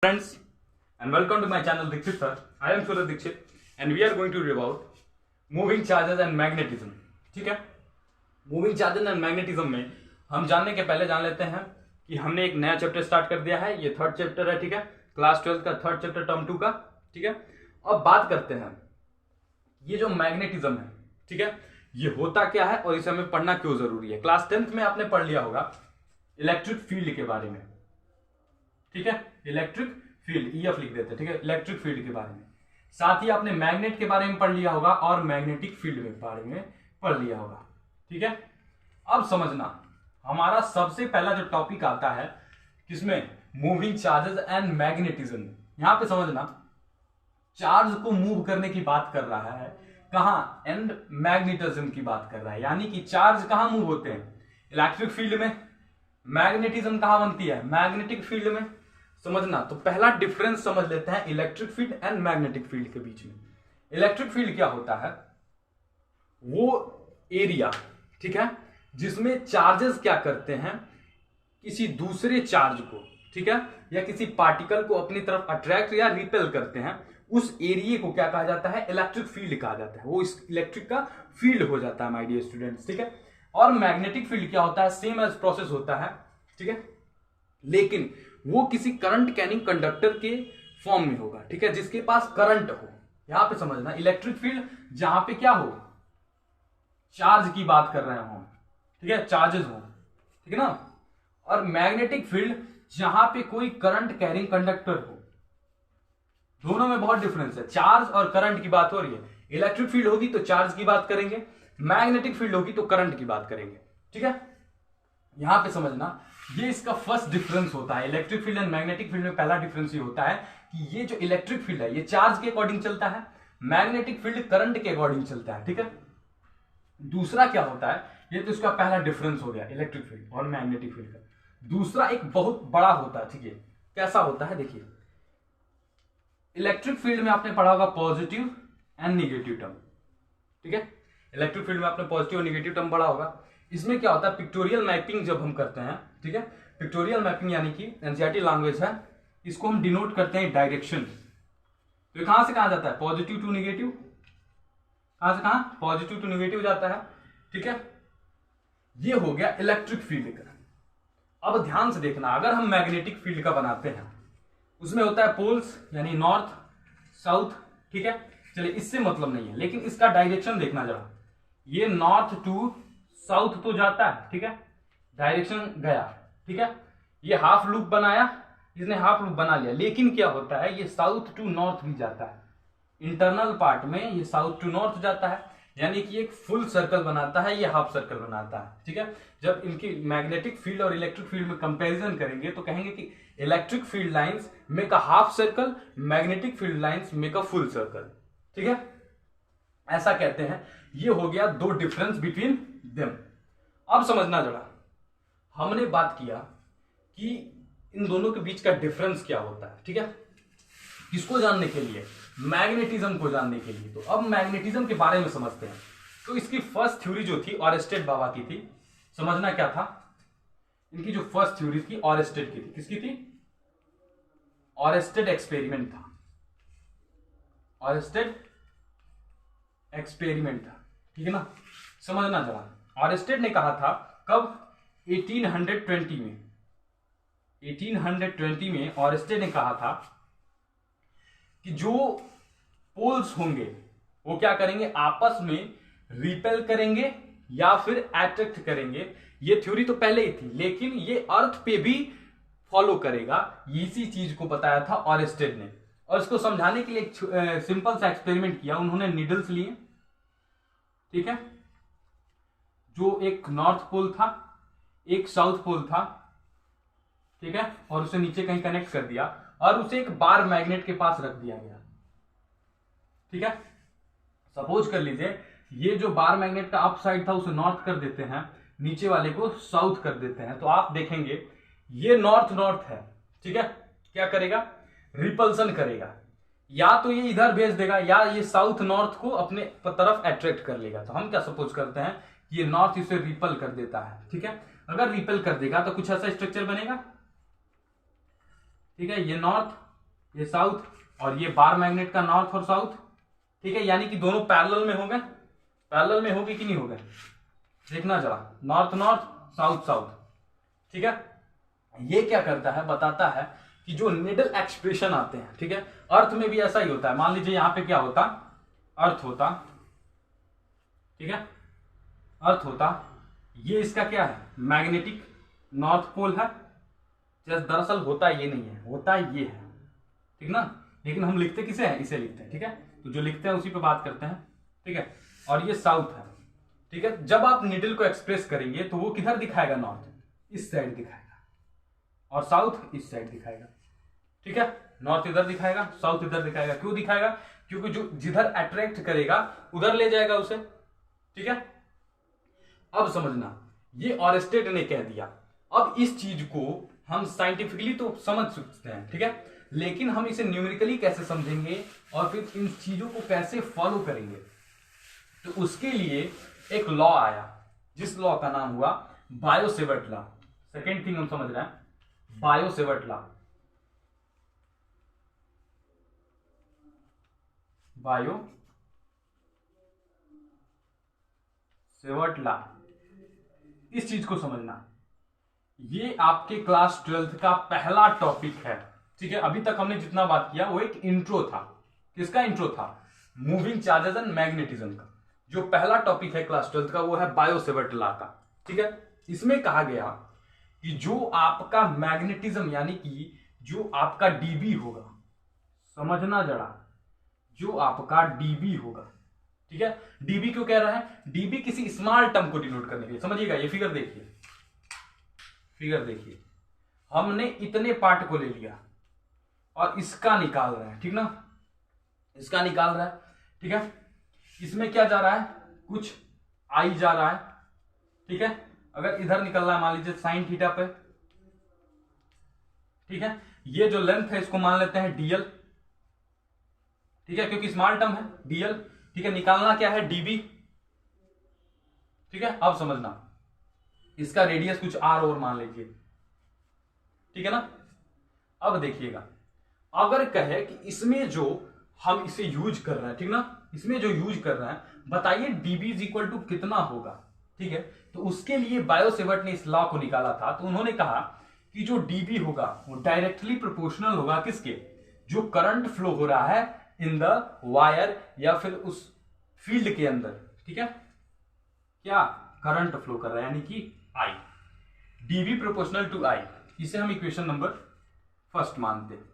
Friends, and welcome to my channel Dixit sir. I am Suraj Dixit and we are going to read about moving charges and magnetism. ठीक है, moving charges and magnetism में हम जानने के पहले जान लेते हैं कि हमने एक नया चैप्टर स्टार्ट कर दिया है। ये थर्ड चैप्टर है, ठीक है, क्लास 12 का थर्ड चैप्टर टर्म 2 का। ठीक है, अब बात करते हैं ये जो मैग्नेटिज्म है, ठीक है, ये होता क्या है और इसे हमें पढ़ना क्यों जरूरी है। क्लास 10th में आपने पढ़ लिया होगा इलेक्ट्रिक फील्ड के बारे में, ठीक है, इलेक्ट्रिक फील्ड ईएफ लिख देते हैं, ठीक है, इलेक्ट्रिक फील्ड के बारे में। साथ ही आपने मैग्नेट के बारे में पढ़ लिया होगा और मैग्नेटिक फील्ड के बारे में पढ़ लिया होगा। ठीक है, अब समझना हमारा सबसे पहला जो टॉपिक आता है किसमें, मूविंग चार्जेस एंड मैग्नेटिज्म। यहां पे समझना चार्ज को मूव करने की बात कर रहा है कहां, एंड मैग्नेटिज्म की बात कर रहा है, यानी कि चार्ज कहां मूव होते हैं, इलेक्ट्रिक फील्ड में। मैग्नेटिज्म कहां बनती है, मैग्नेटिक फील्ड में। समझना, तो पहला डिफरेंस समझ लेते हैं electric field and magnetic field के बीच में। इलेक्ट्रिक फील्ड क्या होता है, वो एरिया, ठीक है, जिसमें चार्जेस क्या करते हैं, किसी दूसरे चार्ज को, ठीक है, या किसी पार्टिकल को अपनी तरफ अट्रैक्ट या रिपेल करते हैं, उस एरिया को क्या कहा जाता है, इलेक्ट्रिक फील्ड कहा जाता है। वो इस इलेक्ट्रिक का फील्ड हो जाता है माय डियर स्टूडेंट्स। ठीक है, और मैग्नेटिक फील्ड क्या होता है, सेम एज प्रोसेस होता है, ठीक है, लेकिन वो किसी करंट कैरिंग कंडक्टर के फॉर्म में होगा, ठीक है, जिसके पास करंट हो। यहां पे समझना इलेक्ट्रिक फील्ड जहां पे क्या हो, चार्ज की बात कर रहे हो, ठीक है, चार्जेस हो, ठीक है ना। और मैग्नेटिक फील्ड जहां पे कोई करंट कैरिंग कंडक्टर हो। दोनों में बहुत डिफरेंस है, चार्ज और करंट की बात हो रही है। इलेक्ट्रिक फील्ड होगी तो चार्ज की बात करेंगे, मैग्नेटिक फील्ड होगी तो करंट की बात करेंगे। ठीक है, यहां पे समझना ये इसका फर्स्ट डिफरेंस होता है। Electric field and magnetic field में पहला डिफरेंस ये होता है कि ये जो इलेक्ट्रिक फील्ड है ये चार्ज के अकॉर्डिंग चलता है, मैग्नेटिक फील्ड करंट के अकॉर्डिंग चलता है। ठीक है, दूसरा क्या होता है, ये तो इसका पहला डिफरेंस हो गया इलेक्ट्रिक फील्ड और मैग्नेटिक फील्ड का। दूसरा एक बहुत बड़ा होता है, ठीक है, कैसा होता है, देखिए इलेक्ट्रिक फील्ड में आपने पढ़ा होगा पॉजिटिव एंड निगेटिव टर्म, ठीक है, इलेक्ट्रिक फील्ड में आपने पॉजिटिव और निगेटिव टर्म पढ़ा होगा। इसमें क्या होता है, पिक्टोरियल मैपिंग जब हम करते हैं, ठीक है, पिक्टोरियल मैपिंग यानी कि एनसीईआरटी लैंग्वेज है, इसको हम डिनोट करते हैं डायरेक्शन। तो कहां से कहां जाता है, पॉजिटिव टू निगेटिव, कहां से कहां, पॉजिटिव टू निगेटिव जाता है। ठीक है, ये हो गया इलेक्ट्रिक फील्ड का। अब ध्यान से देखना, अगर हम मैग्नेटिक फील्ड का बनाते हैं उसमें होता है पोल्स, यानी नॉर्थ साउथ, ठीक है, चलिए इससे मतलब नहीं है, लेकिन इसका डायरेक्शन देखना जरा, ये नॉर्थ टू साउथ तो जाता है, ठीक है, डायरेक्शन गया, ठीक है, ये हाफ लूप बनाया, इसने हाफ लूप बना लिया, लेकिन क्या होता है, ये साउथ टू नॉर्थ भी जाता है, इंटरनल पार्ट में ये साउथ टू नॉर्थ जाता है, यानी कि एक फुल सर्कल बनाता है, ये हाफ सर्कल बनाता है। ठीक है, जब इनकी मैग्नेटिक फील्ड और इलेक्ट्रिक फील्ड में कंपैरिजन करेंगे तो कहेंगे कि electric field lines make a half circle, magnetic field lines make a full circle. ठीक है, ऐसा कहते हैं। ये हो गया दो डिफरेंस बिटवीन देम। अब समझना जरा, हमने बात किया कि इन दोनों के बीच का डिफरेंस क्या होता है, ठीक है, किसको जानने के लिए, मैग्नेटिज्म को जानने के लिए। तो अब मैग्नेटिज्म के बारे में समझते हैं। तो इसकी फर्स्ट थ्योरी जो थी ऑरेस्टेड बाबा की थी। समझना क्या था, इनकी जो फर्स्ट थ्योरी थी ऑरेस्टेड की थी, किसकी थी, ऑरेस्टेड एक्सपेरिमेंट था, ऑरेस्टेड एक्सपेरिमेंट था, ठीक है ना। समझना जरा, ऑरेस्टेड ने कहा था कब, 1820 में, 1820 में ऑरेस्टेड ने कहा था कि जो पोल्स होंगे वो क्या करेंगे, आपस में रिपेल करेंगे या फिर अट्रैक्ट करेंगे। ये थ्योरी तो पहले ही थी, लेकिन ये अर्थ पे भी फॉलो करेगा, इसी चीज को बताया था ऑरेस्टेड ने। और इसको समझाने के लिए एक सिंपल सा एक्सपेरिमेंट किया उन्होंने। नीडल्स लिए, ठीक है, जो एक नॉर्थ पोल था एक साउथ पोल था, ठीक है, और उसे नीचे कहीं कनेक्ट कर दिया और उसे एक बार मैग्नेट के पास रख दिया गया। ठीक है, सपोज कर लीजिए ये जो बार मैग्नेट का अप साइड था उसे नॉर्थ कर देते हैं, नीचे वाले को साउथ कर देते हैं, तो आप देखेंगे ये नॉर्थ नॉर्थ है, ठीक है, क्या करेगा, रिपल्सन करेगा, या तो ये इधर भेज देगा या ये साउथ नॉर्थ को अपने तरफ अट्रैक्ट कर लेगा। तो हम क्या सपोज करते हैं, ये नॉर्थ इसे रिपल कर देता है, ठीक है, अगर रिपल कर देगा तो कुछ ऐसा स्ट्रक्चर बनेगा, ठीक है, ये नॉर्थ ये साउथ, और ये बार मैग्नेट का नॉर्थ और साउथ। ठीक है, यानी कि दोनों पैरेलल में हो गए। पैरेलल में हो गए कि नहीं हो गए, देखना जरा, नॉर्थ नॉर्थ, साउथ साउथ। ठीक है, ये क्या करता है, बताता है कि जो निडल एक्सप्रेशन आते हैं, ठीक है, अर्थ में भी ऐसा ही होता है। मान लीजिए यहां पे क्या होता, अर्थ होता, ठीक है, अर्थ होता, ये इसका क्या है, मैग्नेटिक नॉर्थ पोल है। दरअसल होता ये नहीं है, होता ये है, ठीक ना, लेकिन हम लिखते किसे हैं, इसे लिखते हैं। ठीक है, तो जो लिखते हैं उसी पे बात करते हैं। ठीक है, और ये साउथ है। ठीक है, जब आप निडल को एक्सप्रेस करेंगे तो वो किधर दिखाएगा, नॉर्थ इस साइड दिखाएगा, और साउथ इस साइड दिखाएगा। ठीक है, नॉर्थ इधर दिखाएगा, साउथ इधर दिखाएगा। क्यों दिखाएगा, क्योंकि जो जिधर अट्रैक्ट करेगा उधर ले जाएगा उसे। ठीक है, अब समझना, ये ऑरेस्टेड ने कह दिया। अब इस चीज को हम साइंटिफिकली तो समझ सकते हैं, ठीक है, लेकिन हम इसे न्यूमेरिकली कैसे समझेंगे और फिर इन चीजों को कैसे फॉलो करेंगे, तो उसके लिए एक लॉ आया, जिस लॉ का नाम हुआ बायो-सेवर्ट लॉ। सेकेंड थिंग हम समझ रहे हैं, बायो-सेवर्ट लॉ। बायो-सेवर्ट लॉ, इस चीज को समझना, ये आपके क्लास 12th का पहला टॉपिक है। ठीक है, अभी तक हमने जितना बात किया वो एक इंट्रो था। किसका इंट्रो था, मूविंग चार्जेस एंड मैग्नेटिज्म का। जो पहला टॉपिक है क्लास 12th का वो है बायो-सेवर्ट लॉ का। ठीक है, इसमें कहा गया कि जो आपका मैग्नेटिज्म यानी कि जो आपका डीबी होगा, समझना जरा, जो आपका डीबी होगा, ठीक है, डीबी क्यों कह रहा है, डीबी किसी स्मॉल टर्म को डिनोट करने के लिए। समझिएगा, ये फिगर देखिए, फिगर देखिए, हमने इतने पार्ट को ले लिया और इसका निकाल रहे हैं, ठीक ना, इसका निकाल रहा है। ठीक है, इसमें क्या जा रहा है, कुछ आई जा रहा है। ठीक है, अगर इधर निकल रहा है मान लीजिए साइन थीटा पे, ठीक है, ये जो लेंथ है इसको मान लेते हैं डीएल। ठीक है, क्योंकि स्मॉल टर्म है डीएल। ठीक है, निकालना क्या है, डीबी। ठीक है, अब समझना, इसका रेडियस कुछ आर और मान लीजिए। ठीक है ना, अब देखिएगा, अगर कहे कि इसमें जो हम इसे यूज कर रहे हैं, ठीक ना, इसमें जो यूज कर रहे हैं, बताइए डीबी इज इक्वल टू कितना होगा। ठीक है, तो उसके लिए बायो-सेवर्ट ने इस लॉ को निकाला था। तो उन्होंने कहा कि जो डीबी होगा वो डायरेक्टली प्रोपोर्शनल होगा किसके, जो करंट फ्लो हो रहा है इन द वायर या फिर उस फील्ड के अंदर। ठीक है, क्या करंट फ्लो कर रहा है, यानी कि आई, डीबी प्रोपोर्शनल टू आई। इसे हम इक्वेशन नंबर फर्स्ट मानते हैं।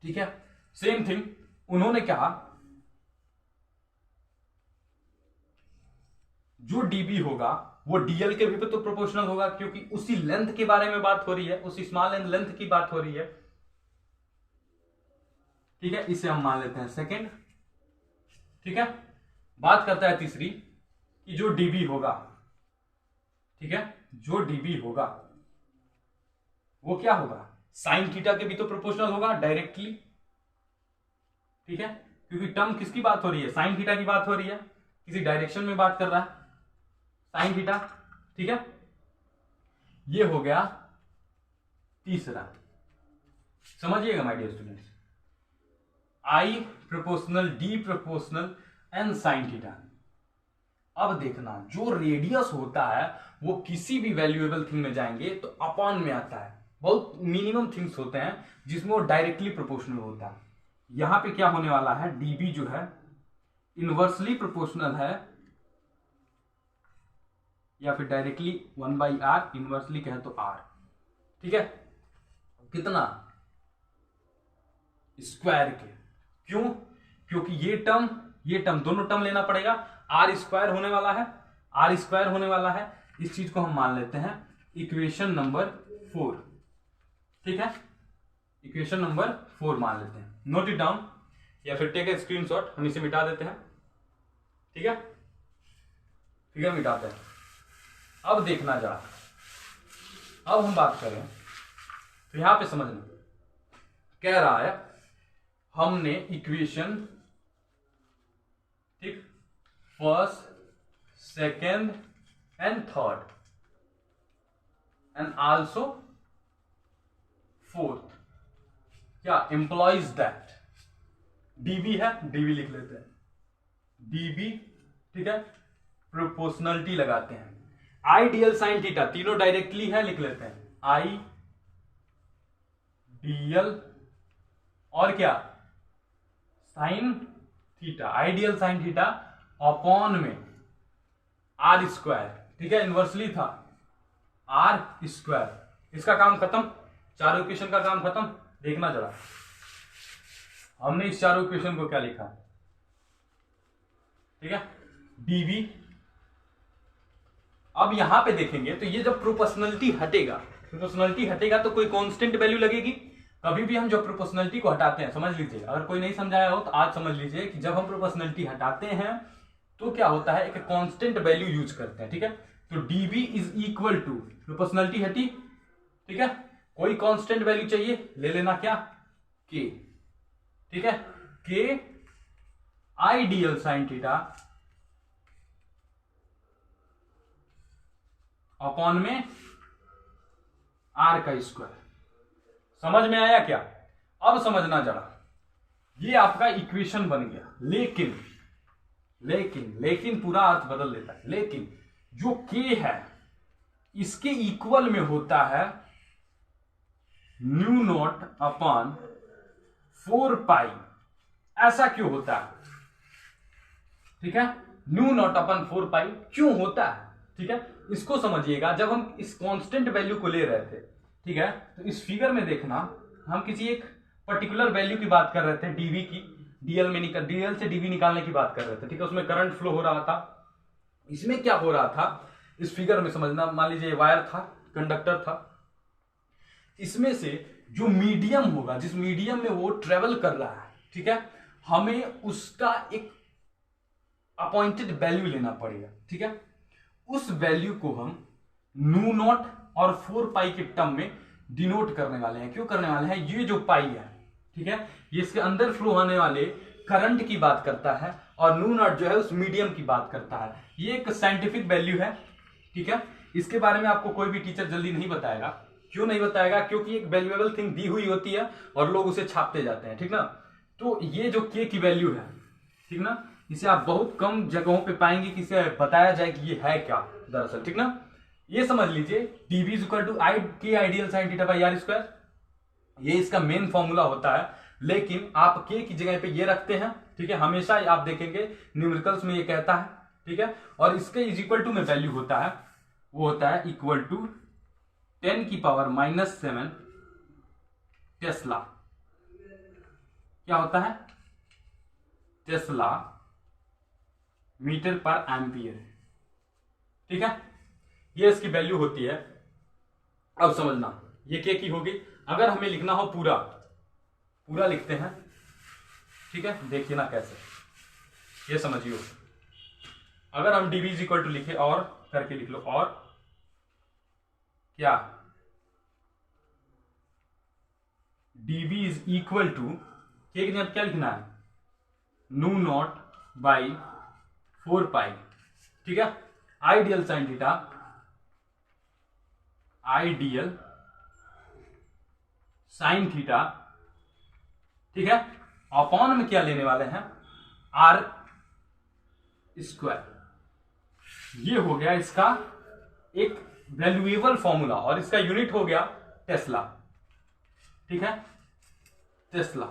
ठीक है, सेम थिंग उन्होंने कहा जो डीबी होगा वो डीएल के भी तो प्रोपोर्शनल होगा, क्योंकि उसी लेंथ के बारे में बात हो रही है, उसी स्मॉल लेंथ की बात हो रही है। ठीक है, इसे हम मान लेते हैं सेकेंड। ठीक है, बात करता है तीसरी कि जो डीबी होगा, ठीक है, जो डीबी होगा वो क्या होगा, साइन थीटा के भी तो प्रोपोर्शनल होगा डायरेक्टली। ठीक है, क्योंकि टर्म किसकी बात हो रही है, साइन थीटा की बात हो रही है, किसी डायरेक्शन में बात कर रहा है साइन थीटा। ठीक है, ये हो गया तीसरा। समझिएगा my dear students, I proportional, D proportional and sine theta. अब देखना, जो रेडियस होता है वो किसी भी वैल्यूएबल थिंग में जाएंगे तो अपॉन में आता है। बहुत मिनिमम थिंग्स होते हैं जिसमें वो डायरेक्टली प्रोपोर्शनल होता है। यहां पे क्या होने वाला है, डीबी जो है इनवर्सली प्रोपोर्शनल है, या फिर डायरेक्टली 1/r, इनवर्सली कहे तो r। ठीक है, कितना, स्क्वायर के। क्यों, क्योंकि ये टर्म दोनों टर्म लेना पड़ेगा, r स्क्वायर होने वाला है, r स्क्वायर होने वाला है। इस चीज को हम मान लेते हैं इक्वेशन नंबर 4। ठीक है, इक्वेशन नंबर 4 मान लेते हैं, नोट इट डाउन या फिर टेक ए स्क्रीनशॉट। हम इसे मिटा देते हैं। ठीक है, फिगर मिटाते हैं। अब देखना जरा, अब हम बात करें तो यहां पे समझना, कह रहा है हमने इक्वेशन, ठीक, first, second and third and also fourth, क्या एम्प्लॉइज दैट, डीबी है, डीबी लिख लेते हैं, डीबी, ठीक है, प्रोपोर्शनलिटी लगाते हैं, आइडियल साइन थीटा, तीनों डायरेक्टली है, लिख लेते हैं आई डीएल और क्या sine theta, ideal sine theta upon में आर स्क्वायर, ठीक है, इनवर्सली था आर स्क्वायर। इसका काम खत्म, चारों इक्वेशन का काम खत्म। देखना जरा हमने इस चारों इक्वेशन को क्या लिखा, ठीक है, डीवी। अब यहां पे देखेंगे तो ये जब प्रोपोर्शनलिटी हटेगा तो कोई कांस्टेंट वैल्यू लगेगी। कभी भी हम जब प्रोपोर्शनलिटी को हटाते हैं, समझ लीजिए, अगर कोई नहीं समझाया हो तो आज समझ लीजिए कि जब हम प्रोपोर्शनलिटी हटाते हैं तो क्या होता है, एक कांस्टेंट वैल्यू यूज करते हैं, ठीक है। तो dv is equal to, proportionality हटी, ठीक है, कोई कांस्टेंट वैल्यू चाहिए, ले लेना क्या k, ठीक है, k I D L sine theta upon में r का स्क्वायर। समझ में आया क्या? अब समझना जरा, ये आपका इक्वेशन बन गया, लेकिन पूरा अर्थ बदल देता है। लेकिन जो k है इसके इक्वल में होता है न्यू नॉट अपॉन 4 पाई। ऐसा क्यों होता है, ठीक है, न्यू नॉट अपॉन 4 पाई क्यों होता है, ठीक है, इसको समझिएगा। जब हम इस कांस्टेंट वैल्यू को ले रहे थे, ठीक है, तो इस फिगर में देखना हम किसी एक पर्टिकुलर वैल्यू की बात कर रहे थे, डीवी की, डीएल से डीवी निकालने की बात कर रहे थे, ठीक है, उसमें करंट फ्लो हो रहा था। इसमें क्या हो रहा था, इस फिगर में समझना, मान लीजिए वायर था, कंडक्टर था, इसमें से जो मीडियम होगा, जिस मीडियम में वो ट्रेवल कर रहा है, ठीक है, हमें उसका एक अपॉइंटेड वैल्यू लेना पड़ेगा, ठीक है। उस वैल्यू को हम न्यू नॉट और 4 पाई के टर्म में डिनोट करने वाले हैं। क्यों करने वाले हैं, ये जो पाई है, ठीक है, ये इसके अंदर फ्लो होने वाले करंट की बात करता है और न्यू नॉट जो है उस मीडियम की बात करता है। ये एक साइंटिफिक वैल्यू है, ठीक है, इसके बारे में आपको कोई भी टीचर जल्दी नहीं बताएगा। क्यों नहीं बताएगा, क्योंकि एक वैल्यूएबल थिंग दी हुई होती है और लोग उसे छापते जाते हैं, ठीक ना। तो ये जो के की वैल्यू है, ठीक ना, इसे आप बहुत कम जगहों पे पाएंगे कि इसे बताया जाए कि ये है क्या दरअसल, ठीक ना। ये समझ लीजिए dv is equal to k I D L sine theta by r square, ये इसका मेन फॉर्मूला होता है। लेकिन आप k की जगह पे ये रखते हैं, ठीक है, हमेशा आप देखेंगे न्यूमेरिकल्स में ये कहता है, ठीक है, और इसके इज इक्वल टू में वैल्यू होता है, वो होता है इक्वल टू 10 की पावर -7 टेस्ला। क्या होता है, टेस्ला मीटर पर एम्पियर, ठीक है, ये इसकी वैल्यू होती है। अब समझना, ये क्या की होगी, अगर हमें लिखना हो पूरा लिखते हैं, ठीक है, देखिए ना कैसे, ये समझिए। अगर हम dv इज इक्वल टू लिखे और करके लिख लो, और क्या dv इज इक्वल टू के की जगह क्या लिखना है, न्यू नॉट बाई 4 पाई, ठीक है, I D L sine theta, ideal sine theta, ठीक है, अपॉन में क्या लेने वाले हैं, आर स्क्वायर। ये हो गया इसका एक वैल्यूएबल फॉर्मूला और इसका यूनिट हो गया टेस्ला, ठीक है, टेस्ला,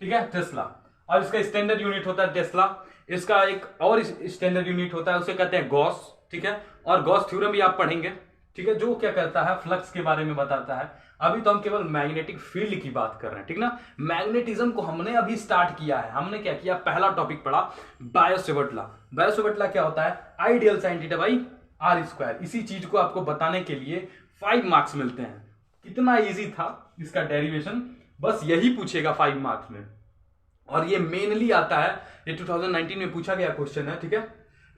ठीक है, टेस्ला, और इसका स्टैंडर्ड यूनिट होता है टेस्ला। इसका एक और स्टैंडर्ड यूनिट होता है, उसे कहते हैं गॉस, ठीक है, और गॉस थ्योरम भी आप पढ़ेंगे, ठीक है, जो क्या कहता है, फ्लक्स के बारे में बताता है। अभी तो हम केवल मैग्नेटिक फील्ड की बात कर रहे हैं, ठीक ना। मैग्नेटिज्म को हमने अभी स्टार्ट किया है। हमने क्या किया, पहला टॉपिक पढ़ा बायो-सेवर्ट लॉ। बायो-सेवर्ट लॉ क्या होता है, I D L sine theta by r square. इसी चीज को आपको बताने के लिए 5 मार्क्स मिलते हैं। कितना इजी था इसका डेरिवेशन, बस यही पूछेगा 5 मार्क्स में, और ये मेनली आता है, ये 2019 में पूछा गया क्वेश्चन है, ठीक है।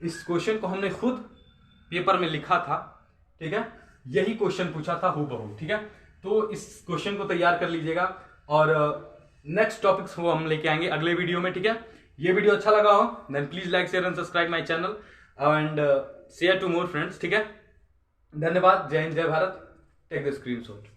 इस क्वेश्चन को हमने खुद पेपर में लिखा था, ठीक है, यही क्वेश्चन पूछा था हूबहू, ठीक है। तो इस क्वेश्चन को तैयार कर लीजिएगा और नेक्स्ट टॉपिक्स को हम लेके आएंगे अगले वीडियो में, ठीक है। ये वीडियो अच्छा लगा हो then please like share and subscribe my channel and share to more friends, ठीक है। धन्यवाद, जय हिंद, जय भारत, टेक द स्क्रीनशॉट।